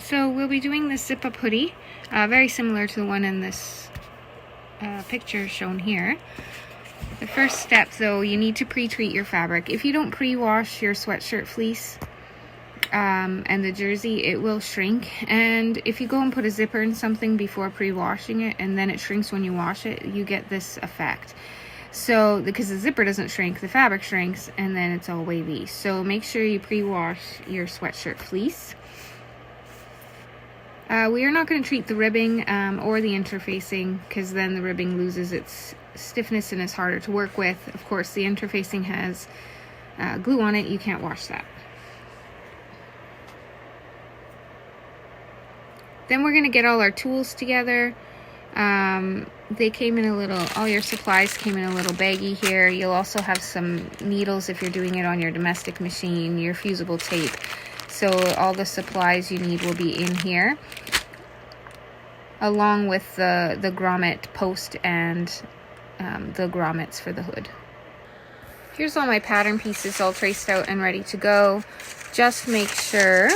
So we'll be doing this zip-up hoodie, very similar to the one in this picture shown here. The first step, though, you need to pre-treat your fabric. If you don't pre-wash your sweatshirt fleece and the jersey, it will shrink. And if you go and put a zipper in something before pre-washing it and then it shrinks when you wash it, you get this effect. So, because the zipper doesn't shrink, the fabric shrinks and then it's all wavy. So make sure you pre-wash your sweatshirt fleece. We are not going to treat the ribbing or the interfacing, because then the ribbing loses its stiffness and is harder to work with. Of course, the interfacing has glue on it. You can't wash that. Then we're going to get all our tools together. They came in a little, all your supplies came in a little baggie here. You'll also have some needles if you're doing it on your domestic machine, your fusible tape. So all the supplies you need will be in here, along with the grommet post and the grommets for the hood. Here's all my pattern pieces all traced out and ready to go. Just make sure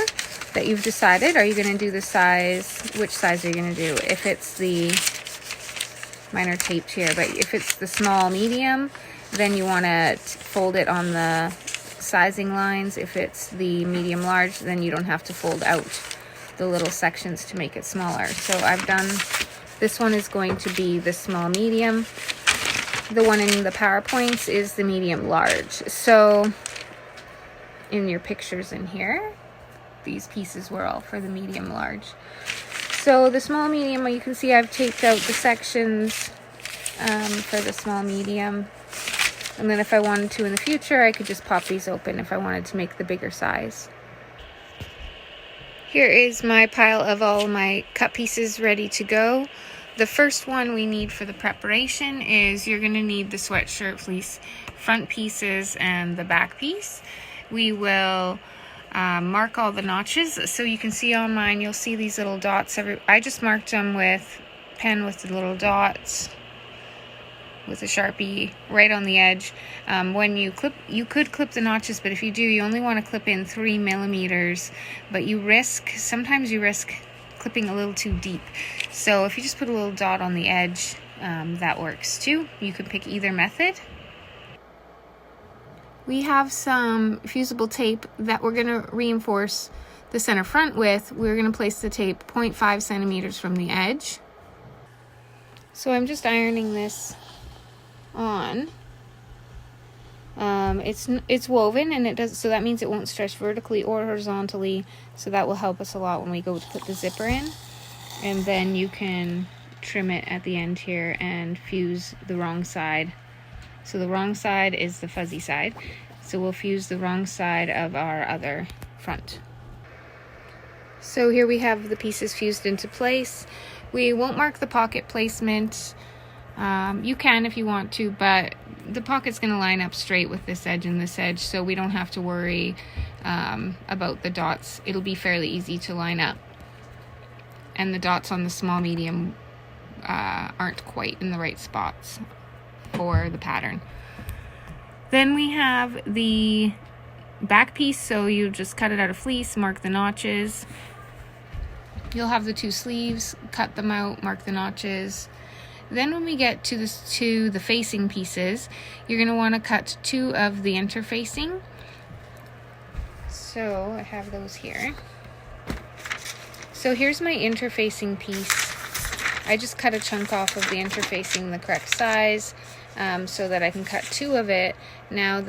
that you've decided, are you going to do the size, which size are you going to do? If it's the, mine are taped here, but if it's the small medium, then you want to fold it on the sizing lines. If it's the medium large, then you don't have to fold out the little sections to make it smaller. So I've done, this one is going to be the small medium. The one in the PowerPoints is the medium large. So in your pictures in here, these pieces were all for the medium large. So the small medium, you can see I've taped out the sections for the small medium. And then if I wanted to in the future, I could just pop these open if I wanted to make the bigger size. Here is my pile of all my cut pieces ready to go. The first one we need for the preparation is you're going to need the sweatshirt fleece front pieces and the back piece. We will mark all the notches. So you can see on mine, you'll see these little dots. I just marked them with pen with the little dots, with a Sharpie right on the edge. When you clip, you could clip the notches, but if you do, you only want to clip in 3 millimeters, but sometimes you risk clipping a little too deep. So if you just put a little dot on the edge, that works too. You can pick either method. We have some fusible tape that we're going to reinforce the center front with. We're going to place the tape 0.5 centimeters from the edge. So I'm just ironing this on. It's woven, and it does, so that means it won't stretch vertically or horizontally, so that will help us a lot when we go to put the zipper in. And then you can trim it at the end here and fuse the wrong side. So the wrong side is the fuzzy side, so we'll fuse the wrong side of our other front. So here we have the pieces fused into place. We won't mark the pocket placement. You can if you want to, but the pocket's going to line up straight with this edge and this edge, so we don't have to worry about the dots. It'll be fairly easy to line up. And the dots on the small medium aren't quite in the right spots for the pattern. Then we have the back piece, so you just cut it out of fleece, mark the notches. You'll have the 2 sleeves, cut them out, mark the notches. Then when we get to the facing pieces, you're going to want to cut 2 of the interfacing. So I have those here. So here's my interfacing piece. I just cut a chunk off of the interfacing the correct size so that I can cut 2 of it. Now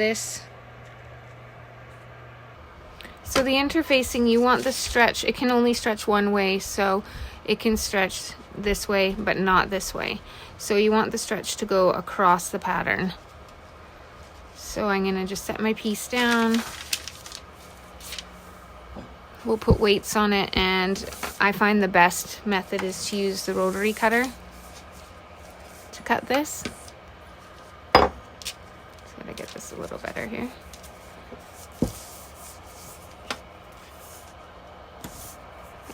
so the interfacing, you want the stretch, it can only stretch one way, so it can stretch this way but not this way. So you want the stretch to go across the pattern. So I'm going to just set my piece down. We'll put weights on it, and I find the best method is to use the rotary cutter to cut this. So gotta get this a little better here.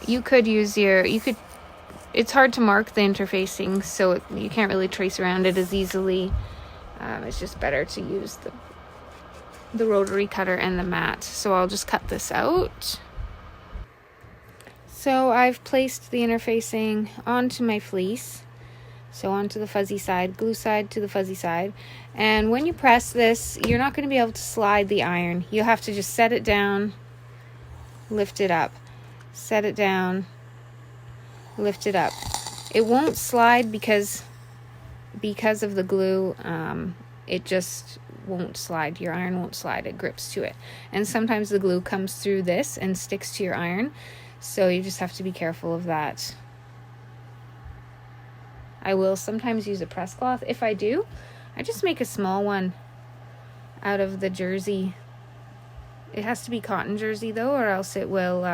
You could use it's hard to mark the interfacing, so you can't really trace around it as easily. It's just better to use the rotary cutter and the mat. So I'll just cut this out. So I've placed the interfacing onto my fleece. So onto the fuzzy side, glue side to the fuzzy side. And when you press this, you're not going to be able to slide the iron. You have to just set it down, lift it up. Set it down, lift it up. It won't slide because of the glue. It just won't slide. Your iron won't slide. It grips to it. And sometimes the glue comes through this and sticks to your iron. So you just have to be careful of that. I will sometimes use a press cloth. If I do, I just make a small one out of the jersey. It has to be cotton jersey though, or else it will,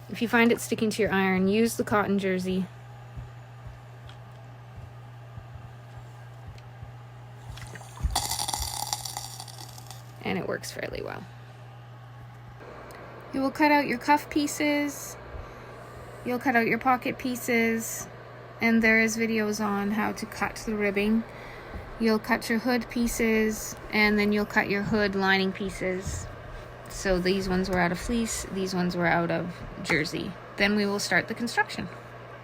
if you find it sticking to your iron, use the cotton jersey. And it works fairly well. You will cut out your cuff pieces. You'll cut out your pocket pieces. And there is videos on how to cut the ribbing. You'll cut your hood pieces, and then you'll cut your hood lining pieces. So these ones were out of fleece, these ones were out of jersey. Then we will start the construction.